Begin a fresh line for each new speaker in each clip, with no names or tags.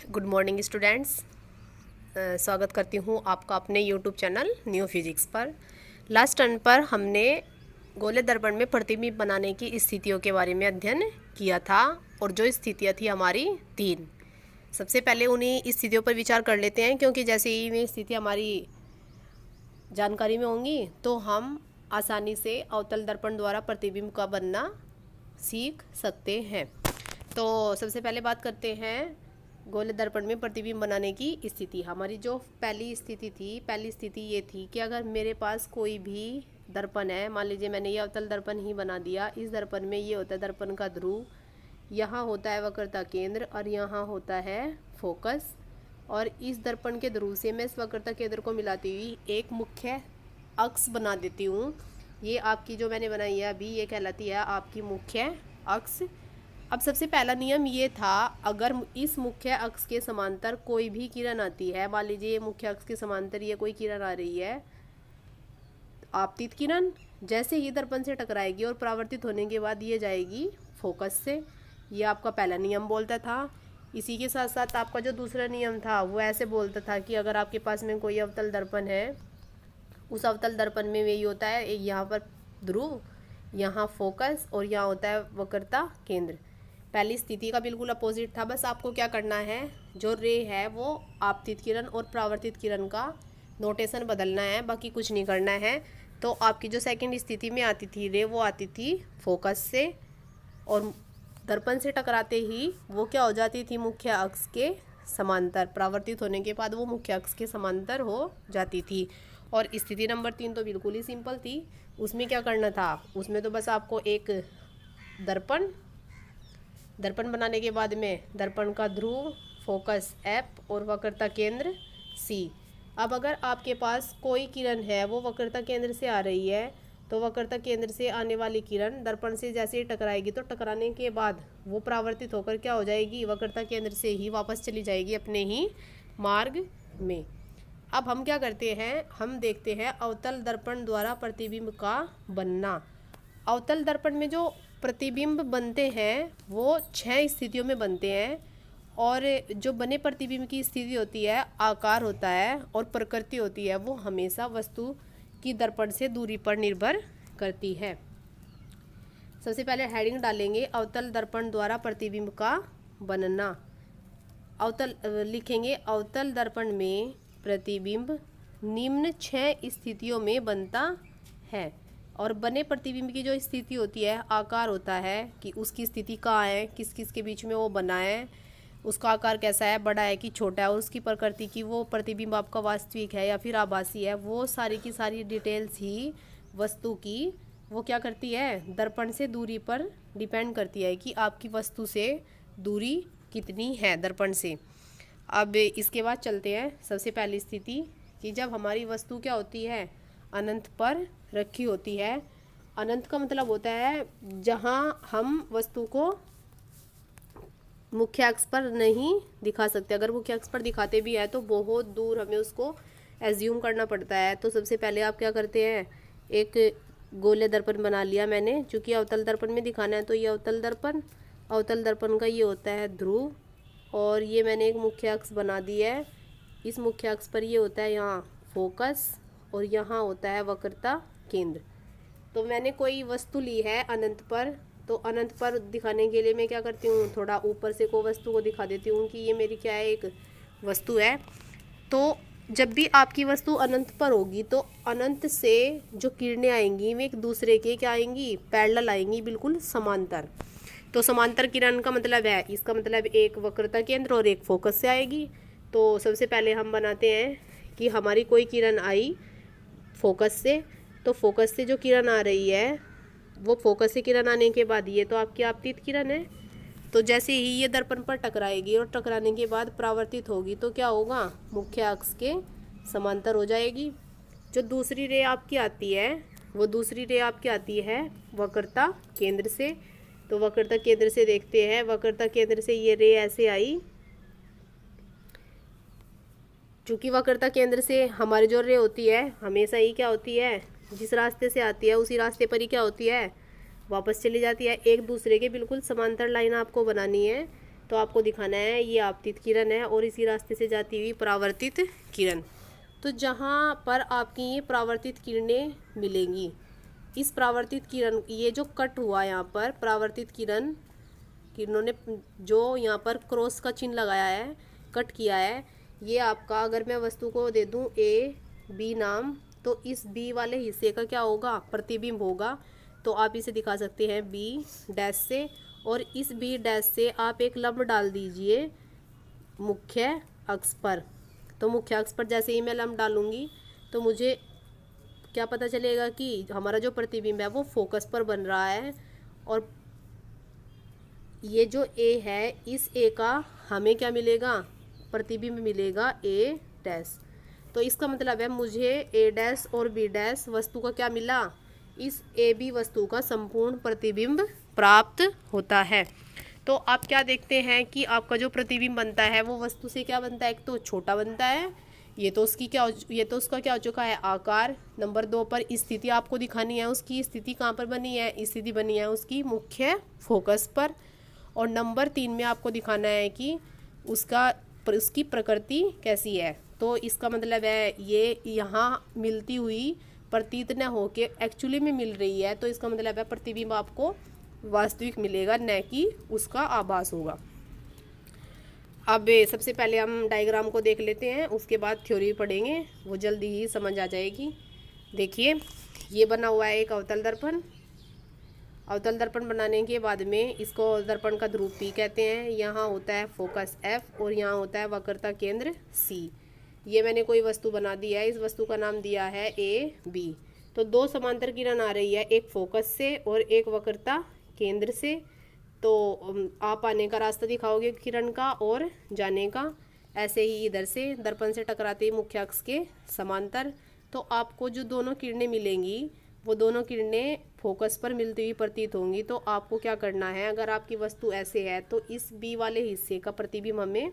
Good morning students. स्वागत करती हूँ आपका अपने यूट्यूब चैनल न्यू फिजिक्स पर। लास्ट टर्न पर हमने गोले दर्पण में प्रतिबिंब बनाने की स्थितियों के बारे में अध्ययन किया था और जो स्थितियाँ थी हमारी 3। सबसे पहले उन्हीं स्थितियों पर विचार कर लेते हैं, क्योंकि जैसे ही वे स्थिति हमारी जानकारी में होंगी तो हम आसानी से अवतल दर्पण द्वारा प्रतिबिंब का बनना सीख सकते हैं। तो सबसे पहले बात करते हैं गोले दर्पण में प्रतिबिंब बनाने की स्थिति। हमारी जो पहली स्थिति ये थी कि अगर मेरे पास कोई भी दर्पण है, मान लीजिए मैंने ये अवतल दर्पण ही बना दिया। इस दर्पण में ये होता है दर्पण का ध्रुव, यहाँ होता है वक्रता केंद्र और यहाँ होता है फोकस। और इस दर्पण के ध्रुव से मैं इस वक्रता केंद्र को मिलाती हुई एक मुख्य अक्ष बना देती हूँ। ये आपकी जो मैंने बनाई है अभी, ये कहलाती है आपकी मुख्य अक्ष। अब सबसे पहला नियम ये था, अगर इस मुख्य अक्ष के समांतर कोई भी किरण आती है, मान लीजिए ये मुख्य अक्ष के समांतर ये कोई किरण आ रही है, आपतित किरण, जैसे ही दर्पण से टकराएगी और परावर्तित होने के बाद ये जाएगी फोकस से। ये आपका पहला नियम बोलता था। इसी के साथ साथ आपका जो दूसरा नियम था वो ऐसे बोलता था कि अगर आपके पास में कोई अवतल दर्पण है, उस अवतल दर्पण में यही होता है, यहाँ पर ध्रुव, यहाँ फोकस और यहाँ होता है वक्रता केंद्र। पहली स्थिति का बिल्कुल अपोजिट था। बस आपको क्या करना है, जो रे है वो आपतित किरण और परावर्तित किरण का नोटेशन बदलना है, बाकी कुछ नहीं करना है। तो आपकी जो सेकंड स्थिति में आती थी रे, वो आती थी फोकस से और दर्पण से टकराते ही वो क्या हो जाती थी, मुख्य अक्ष के समांतर। परावर्तित होने के बाद वो मुख्य अक्ष के समांतर हो जाती थी। और स्थिति नंबर 3 तो बिल्कुल ही सिंपल थी। उसमें क्या करना था, उसमें तो बस आपको एक दर्पण बनाने के बाद में दर्पण का ध्रुव, फोकस F और वक्रता केंद्र C। अब अगर आपके पास कोई किरण है वो वक्रता केंद्र से आ रही है, तो वक्रता केंद्र से आने वाली किरण दर्पण से जैसे ही टकराएगी तो टकराने के बाद वो परावर्तित होकर क्या हो जाएगी, वक्रता केंद्र से ही वापस चली जाएगी अपने ही मार्ग में। अब हम क्या करते हैं, हम देखते हैं अवतल दर्पण द्वारा प्रतिबिंब का बनना। अवतल दर्पण में जो प्रतिबिंब बनते हैं वो 6 स्थितियों में बनते हैं। और जो बने प्रतिबिंब की स्थिति होती है, आकार होता है और प्रकृति होती है, वो हमेशा वस्तु की दर्पण से दूरी पर निर्भर करती है। सबसे पहले हेडिंग डालेंगे अवतल दर्पण द्वारा प्रतिबिंब का बनना। लिखेंगे अवतल दर्पण में प्रतिबिंब निम्न 6 स्थितियों में बनता है। और बने प्रतिबिंब की जो स्थिति होती है, आकार होता है कि उसकी स्थिति कहाँ है, किस किस के बीच में वो बना है, उसका आकार कैसा है, बड़ा है कि छोटा है, और उसकी प्रकृति की, वो प्रतिबिंब आपका वास्तविक है या फिर आभासी है, वो सारी की सारी डिटेल्स ही वस्तु की वो क्या करती है, दर्पण से दूरी पर डिपेंड करती है कि आपकी वस्तु से दूरी कितनी है दर्पण से। अब इसके बाद चलते हैं सबसे पहली स्थिति कि जब हमारी वस्तु क्या होती है, अनंत पर रखी होती है। अनंत का मतलब होता है जहाँ हम वस्तु को मुख्य अक्ष पर नहीं दिखा सकते। अगर मुख्य अक्ष पर दिखाते भी है तो बहुत दूर हमें उसको एज्यूम करना पड़ता है। तो सबसे पहले आप क्या करते हैं, एक गोले दर्पण बना लिया मैंने, चूँकि अवतल दर्पण में दिखाना है तो ये अवतल दर्पण का ये होता है ध्रुव, और ये मैंने एक मुख्य अक्ष बना दी है। इस मुख्य अक्ष पर ये होता है यहाँ फोकस और यहाँ होता है वक्रता केंद्र। तो मैंने कोई वस्तु ली है अनंत पर, तो अनंत पर दिखाने के लिए मैं क्या करती हूँ, थोड़ा ऊपर से को वस्तु को दिखा देती हूँ कि ये मेरी क्या है, एक वस्तु है। तो जब भी आपकी वस्तु अनंत पर होगी तो अनंत से जो किरणें आएंगी वे एक दूसरे के क्या आएंगी, पैरेलल आएंगी, बिल्कुल समांतर। तो समांतर किरण का मतलब है, इसका मतलब एक वक्रता केंद्र और एक फोकस से आएगी। तो सबसे पहले हम बनाते हैं कि हमारी कोई किरण आई फोकस से, तो फोकस से जो किरण आ रही है वो फोकस से किरण आने के बाद ये तो आपकी आपतित किरण है। तो जैसे ही ये दर्पण पर टकराएगी और टकराने के बाद परावर्तित होगी तो क्या होगा, मुख्य अक्ष के समांतर हो जाएगी। जो दूसरी रे आपकी आती है, वो दूसरी रे आपकी आती है वक्रता केंद्र से। तो वक्रता केंद्र से देखते हैं, वक्रता केंद्र से ये रे ऐसे आई, चूँकि वक्रता केंद्र से हमारी जो रे होती है हमेशा ही क्या होती है, जिस रास्ते से आती है उसी रास्ते पर ही क्या होती है, वापस चली जाती है। एक दूसरे के बिल्कुल समांतर लाइन आपको बनानी है। तो आपको दिखाना है ये आपतित किरण है और इसी रास्ते से जाती हुई परावर्तित किरण। तो जहाँ पर आपकी ये परावर्तित किरणें मिलेंगी, इस परावर्तित किरण, ये जो कट हुआ यहाँ पर परावर्तित किरणों ने जो यहाँ पर क्रॉस का चिन्ह लगाया है, कट किया है, ये आपका, अगर मैं वस्तु को दे दूँ ए बी नाम, तो इस बी वाले हिस्से का क्या होगा, प्रतिबिंब होगा। तो आप इसे दिखा सकते हैं बी डैश से, और इस बी डैश से आप एक लंब डाल दीजिए मुख्य अक्ष पर। तो मुख्य अक्ष पर जैसे ही मैं लंब डालूंगी तो मुझे क्या पता चलेगा कि हमारा जो प्रतिबिंब है वो फोकस पर बन रहा है, और ये जो ए है, इस ए का हमें क्या मिलेगा, प्रतिबिंब मिलेगा ए डैश। तो इसका मतलब है मुझे ए डैश और बी डैश वस्तु का क्या मिला, इस ए बी वस्तु का संपूर्ण प्रतिबिंब प्राप्त होता है। तो आप क्या देखते हैं कि आपका जो प्रतिबिंब बनता है वो वस्तु से क्या बनता है, एक तो छोटा बनता है, ये तो उसका क्या हो चुका है, आकार। नंबर 2 पर स्थिति आपको दिखानी है, उसकी स्थिति कहाँ पर बनी है, स्थिति बनी है उसकी मुख्य फोकस पर। और नंबर 3 में आपको दिखाना है कि उसकी प्रकृति कैसी है। तो इसका मतलब है ये यहाँ मिलती हुई प्रतीत न होके एक्चुअली में मिल रही है, तो इसका मतलब है प्रतिबिंब आपको वास्तविक मिलेगा, न कि उसका आभास होगा। अब सबसे पहले हम डायग्राम को देख लेते हैं, उसके बाद थ्योरी पढ़ेंगे, वो जल्दी ही समझ आ जाएगी। देखिए ये बना हुआ है एक अवतल दर्पण। अवतल दर्पण बनाने के बाद में इसको दर्पण का ध्रुव P कहते हैं। यहाँ होता है फोकस F और यहाँ होता है वक्रता केंद्र C। ये मैंने कोई वस्तु बना दी है, इस वस्तु का नाम दिया है AB। तो 2 समांतर किरण आ रही है, एक फोकस से और एक वक्रता केंद्र से। तो आप आने का रास्ता दिखाओगे किरण का और जाने का, ऐसे ही इधर से दर्पण से टकराते ही मुख्य अक्ष के समांतर। तो आपको जो दोनों किरणें मिलेंगी वो दोनों किरणें फोकस पर मिलती हुई प्रतीत होंगी। तो आपको क्या करना है, अगर आपकी वस्तु ऐसे है तो इस बी वाले हिस्से का प्रतिबिंब हमें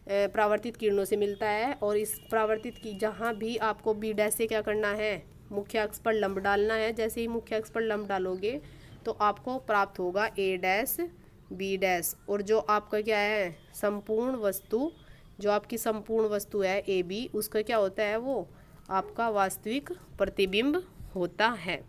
परावर्तित किरणों से मिलता है, और इस परावर्तित की जहाँ भी आपको बी डैश से क्या करना है, मुख्य अक्ष पर लंब डालना है। जैसे ही मुख्य अक्ष पर लंब डालोगे तो आपको प्राप्त होगा ए डैश बी डैश, और जो आपका क्या है संपूर्ण वस्तु, जो आपकी संपूर्ण वस्तु है ए बी, उसका क्या होता है, वो आपका वास्तविक प्रतिबिंब होता है।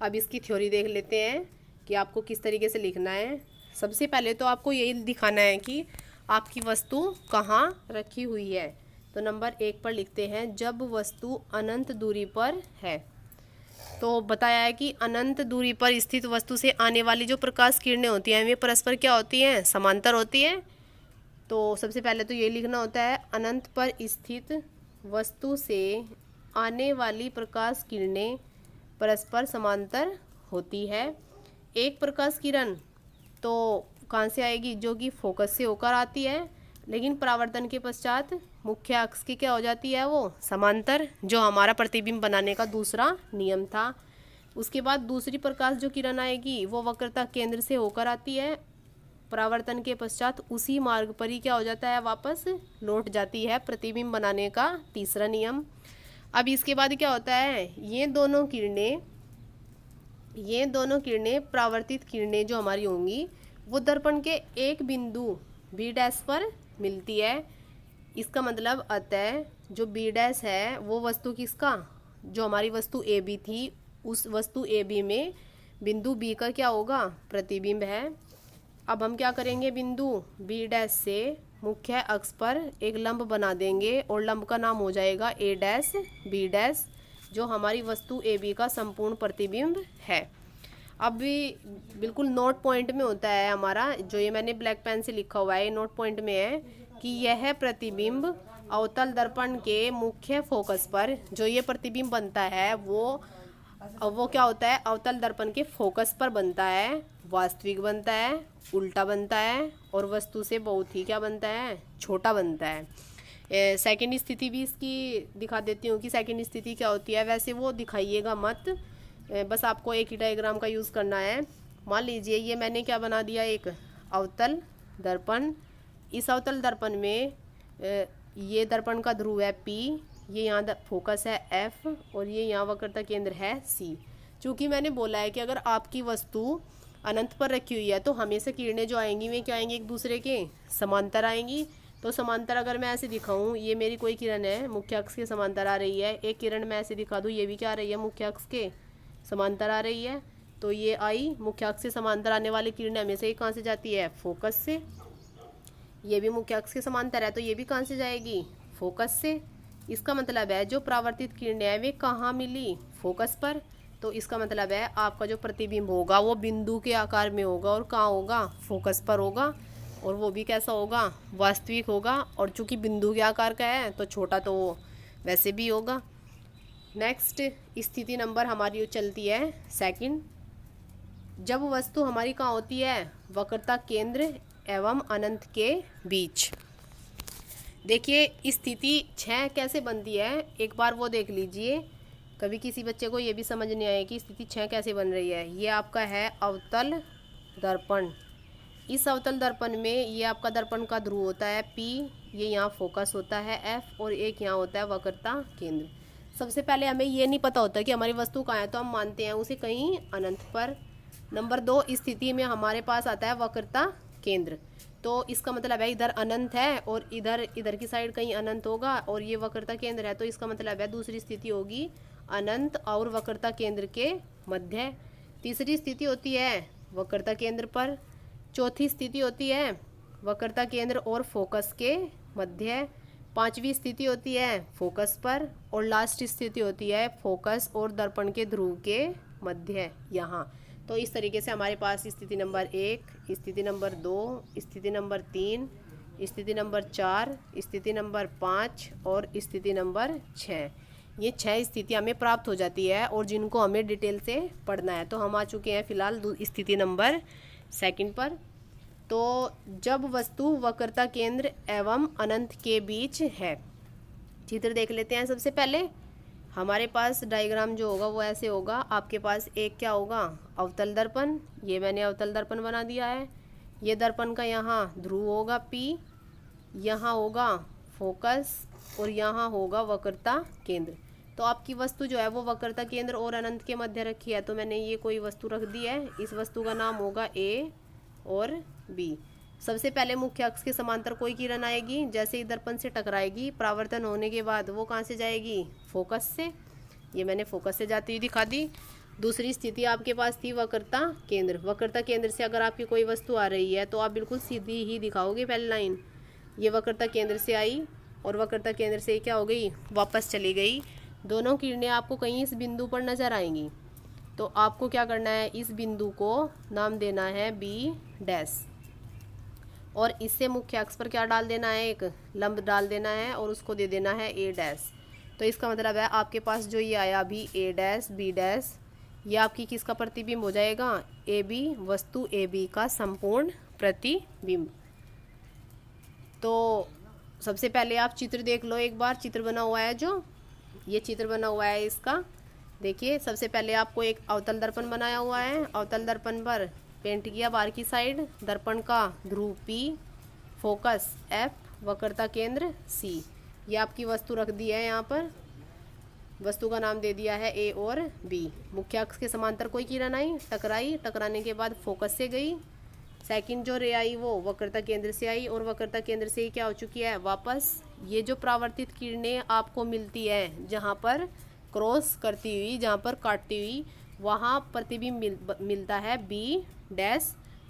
अब इसकी थ्योरी देख लेते हैं कि आपको किस तरीके से लिखना है। सबसे पहले तो आपको यही दिखाना है कि आपकी वस्तु कहाँ रखी हुई है। तो नंबर 1 पर लिखते हैं, जब वस्तु अनंत दूरी पर है। तो बताया है कि अनंत दूरी पर स्थित वस्तु से आने वाली जो प्रकाश किरणें होती हैं वे परस्पर क्या होती हैं, समांतर होती हैं। तो सबसे पहले तो ये लिखना होता है, अनंत पर स्थित वस्तु से आने वाली प्रकाश किरणें परस्पर समांतर होती है। एक प्रकाश किरण तो कहाँ से आएगी, जो कि फोकस से होकर आती है, लेकिन परावर्तन के पश्चात मुख्य अक्ष की क्या हो जाती है, वो समांतर, जो हमारा प्रतिबिंब बनाने का दूसरा नियम था। उसके बाद दूसरी प्रकाश जो किरण आएगी वो वक्रता केंद्र से होकर आती है, परावर्तन के पश्चात उसी मार्ग पर ही क्या हो जाता है, वापस लौट जाती है, प्रतिबिंब बनाने का तीसरा नियम। अब इसके बाद क्या होता है, ये दोनों किरणें परावर्तित किरणें जो हमारी होंगी वो दर्पण के एक बिंदु बी डैश पर मिलती है। इसका मतलब अतः जो बी डैश है वो वस्तु किसका, जो हमारी वस्तु ए बी थी, उस वस्तु ए बी में बिंदु बी का क्या होगा, प्रतिबिंब है। अब हम क्या करेंगे, बिंदु बी डैश से मुख्य अक्ष पर एक लंब बना देंगे और लंब का नाम हो जाएगा ए डैश बी डैश, जो हमारी वस्तु ए बी का संपूर्ण प्रतिबिंब है। अब भी बिल्कुल नोट पॉइंट में होता है हमारा, जो ये मैंने ब्लैक पेन से लिखा हुआ है, नोट पॉइंट में है कि यह प्रतिबिंब अवतल दर्पण के मुख्य फोकस पर जो ये प्रतिबिंब बनता है वो क्या होता है, अवतल दर्पण के फोकस पर बनता है, वास्तविक बनता है, उल्टा बनता है, और वस्तु से बहुत ही क्या बनता है, छोटा बनता है। सेकंड स्थिति भी इसकी दिखा देती हूँ कि सेकंड स्थिति क्या होती है। वैसे वो दिखाइएगा मत, बस आपको एक ही डायग्राम का यूज़ करना है। मान लीजिए ये मैंने क्या बना दिया, एक अवतल दर्पण। इस अवतल दर्पण में ये दर्पण का ध्रुव है P, ये यहाँ फोकस है F, और ये यहाँ वक्रता केंद्र है C। चूँकि मैंने बोला है कि अगर आपकी वस्तु अनंत पर रखी हुई है तो हमेशा किरणें जो आएंगी वे क्या आएंगी, एक दूसरे के समांतर आएंगी। तो समांतर अगर मैं ऐसे दिखाऊं, ये मेरी कोई किरण है मुख्य अक्ष के समांतर आ रही है, एक किरण मैं ऐसे दिखा दूं, ये भी क्या आ रही है, मुख्य अक्ष के समांतर आ रही है। तो ये आई मुख्य अक्ष से समांतर आने वाली किरण हमेशा ही कहाँ से जाती है, फोकस से। ये भी मुख्य अक्ष के समांतर है तो ये भी कहाँ से जाएगी, फोकस से। इसका मतलब है जो परावर्तित किरणें हैं वे कहाँ मिली, फोकस पर। तो इसका मतलब है आपका जो प्रतिबिंब होगा वो बिंदु के आकार में होगा और कहाँ होगा, फोकस पर होगा। और वो भी कैसा होगा, वास्तविक होगा। और चूंकि बिंदु के आकार का है तो छोटा तो वो वैसे भी होगा। नेक्स्ट स्थिति नंबर हमारी चलती है सेकंड। जब वस्तु हमारी कहाँ होती है, वक्रता केंद्र एवं अनंत के बीच। देखिए स्थिति 6 कैसे बनती है, एक बार वो देख लीजिए। कभी किसी बच्चे को ये भी समझ नहीं आए कि स्थिति 6 कैसे बन रही है। ये आपका है अवतल दर्पण। इस अवतल दर्पण में ये आपका दर्पण का ध्रुव होता है P, ये यहाँ फोकस होता है F, और एक यहाँ होता है वक्रता केंद्र। सबसे पहले हमें ये नहीं पता होता कि हमारी वस्तु कहाँ है तो हम मानते हैं उसे कहीं अनंत पर। नंबर 2 स्थिति में हमारे पास आता है वक्रता केंद्र। तो इसका मतलब है इधर अनंत है और इधर की साइड कहीं अनंत होगा और ये वक्रता केंद्र है। तो इसका मतलब है दूसरी स्थिति होगी अनंत और वक्रता केंद्र के मध्य। तीसरी स्थिति होती है वक्रता केंद्र पर। चौथी स्थिति होती है वक्रता केंद्र और फोकस के मध्य। पांचवी स्थिति होती है फोकस पर। और लास्ट स्थिति होती है फोकस और दर्पण के ध्रुव के मध्य यहाँ। तो इस तरीके से हमारे पास स्थिति नंबर 1, स्थिति नंबर 2, स्थिति नंबर 3, स्थिति नंबर 4, स्थिति नंबर 5 और स्थिति नंबर 6, ये 6 स्थितियाँ हमें प्राप्त हो जाती है और जिनको हमें डिटेल से पढ़ना है। तो हम आ चुके हैं फिलहाल स्थिति नंबर 2 पर। तो जब वस्तु वक्रता केंद्र एवं अनंत के बीच है, चित्र देख लेते हैं। सबसे पहले हमारे पास डायग्राम जो होगा वो ऐसे होगा। आपके पास एक क्या होगा, अवतल दर्पण। ये मैंने अवतल दर्पण बना दिया है। ये दर्पण का यहाँ ध्रुव होगा P, यहाँ होगा फोकस और यहाँ होगा वक्रता केंद्र। तो आपकी वस्तु जो है वो वक्रता केंद्र और अनंत के मध्य रखी है। तो मैंने ये कोई वस्तु रख दी है। इस वस्तु का नाम होगा A और B। सबसे पहले मुख्य अक्ष के समांतर कोई किरण आएगी, जैसे ही दर्पण से टकराएगी परावर्तन होने के बाद वो कहाँ से जाएगी, फोकस से। ये मैंने फोकस से जाती हुई दिखा दी। दूसरी स्थिति आपके पास थी वक्रता केंद्र। वक्रता केंद्र से अगर आपकी कोई वस्तु आ रही है तो आप बिल्कुल सीधी ही दिखाओगे पहली लाइन। ये वक्रता केंद्र से आई और वक्रता केंद्र से क्या हो गई, वापस चली गई। दोनों किरणें आपको कहीं इस बिंदु पर नजर आएंगी। तो आपको क्या करना है, इस बिंदु को नाम देना है B' और इससे मुख्य अक्ष पर क्या डाल देना है, एक लंब डाल देना है और उसको दे देना है A'। तो इसका मतलब है आपके पास जो ये आया अभी A', B', ये आपकी किसका प्रतिबिंब हो जाएगा, AB, वस्तु AB का संपूर्ण प्रतिबिंब। तो सबसे पहले आप चित्र देख लो एक बार। चित्र बना हुआ है, जो ये चित्र बना हुआ है इसका देखिए। सबसे पहले आपको एक अवतल दर्पण बनाया हुआ है। अवतल दर्पण पर पेंट किया बाहर की साइड, दर्पण का ध्रुव P, फोकस F, वक्रता केंद्र C। ये आपकी वस्तु रख दी है यहाँ पर। वस्तु का नाम दे दिया है A और B। मुख्य अक्ष के समांतर कोई किरण आई, टकराई, टकराने के बाद फोकस से गई। सेकंड जो रे आई वो वक्रता केंद्र से आई और वक्रता केंद्र से ही क्या हो चुकी है, वापस। ये जो परावर्तित किरणें आपको मिलती है जहाँ पर क्रॉस करती हुई, जहाँ पर काटती हुई, वहाँ प्रतिबिंब मिलता है B'।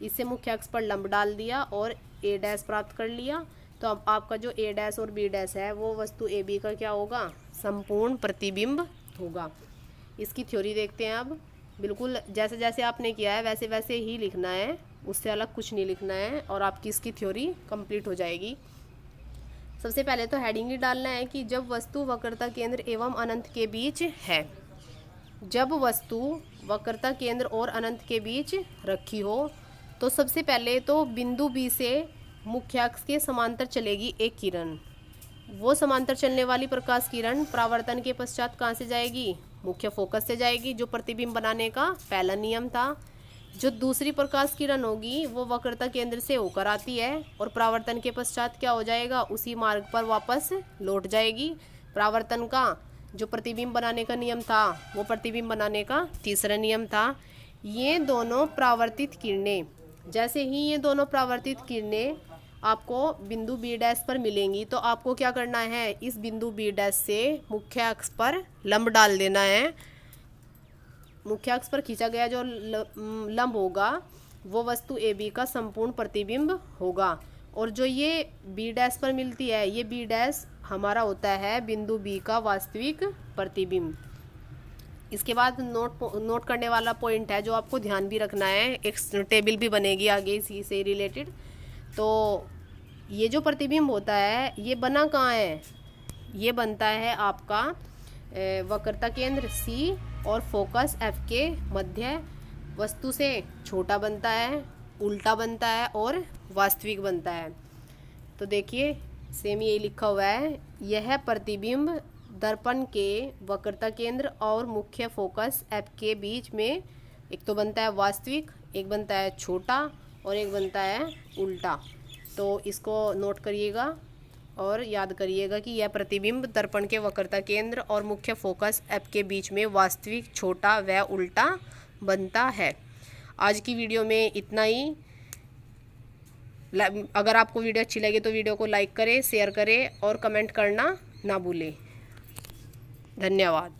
इससे मुख्य अक्ष पर लंब डाल दिया और A' प्राप्त कर लिया। तो अब आपका जो A' और B' है वो वस्तु AB का क्या होगा, संपूर्ण प्रतिबिंब होगा। इसकी थ्योरी देखते हैं अब। बिल्कुल जैसे जैसे आपने किया है वैसे वैसे ही लिखना है, उससे अलग कुछ नहीं लिखना है और आपकी इसकी थ्योरी कंप्लीट हो जाएगी। सबसे पहले तो हेडिंग ही डालना है कि जब वस्तु वक्रता केंद्र एवं अनंत के बीच है। जब वस्तु वक्रता केंद्र और अनंत के बीच रखी हो तो सबसे पहले तो बिंदु B से मुख्य अक्ष के समांतर चलेगी एक किरण। वो समांतर चलने वाली प्रकाश किरण परावर्तन के पश्चात कहाँ से जाएगी, मुख्य फोकस से जाएगी, जो प्रतिबिंब बनाने का पहला नियम था। जो दूसरी प्रकाश किरण होगी वो वक्रता केंद्र से होकर आती है और परावर्तन के पश्चात क्या हो जाएगा, उसी मार्ग पर वापस लौट जाएगी। परावर्तन का जो प्रतिबिंब बनाने का नियम था वो प्रतिबिंब बनाने का तीसरा नियम था। ये दोनों परावर्तित किरणें, जैसे ही ये दोनों परावर्तित किरणें आपको बिंदु बी डैश पर मिलेंगी तो आपको क्या करना है, इस बिंदु बी डैश से मुख्य अक्ष पर लंब डाल देना है। मुख्य अक्ष पर खींचा गया जो लंब होगा वो वस्तु ए बी का संपूर्ण प्रतिबिंब होगा। और जो ये बी डैश पर मिलती है, ये बी डैश हमारा होता है बिंदु बी का वास्तविक प्रतिबिंब। इसके बाद नोट करने वाला पॉइंट है जो आपको ध्यान भी रखना है, एक टेबल भी बनेगी आगे इसी से रिलेटेड। तो ये जो प्रतिबिंब होता है ये बना कहाँ है, ये बनता है आपका वक्रता केंद्र C और फोकस F के मध्य। वस्तु से छोटा बनता है, उल्टा बनता है और वास्तविक बनता है। तो देखिए सेम यही लिखा हुआ है, यह प्रतिबिंब दर्पण के वक्रता केंद्र और मुख्य फोकस F के बीच में एक तो बनता है वास्तविक, एक बनता है छोटा और एक बनता है उल्टा। तो इसको नोट करिएगा और याद करिएगा कि यह प्रतिबिंब दर्पण के वक्रता केंद्र और मुख्य फोकस F के बीच में वास्तविक, छोटा व उल्टा बनता है। आज की वीडियो में इतना ही। अगर आपको वीडियो अच्छी लगे तो वीडियो को लाइक करें, शेयर करें और कमेंट करना ना भूलें। धन्यवाद।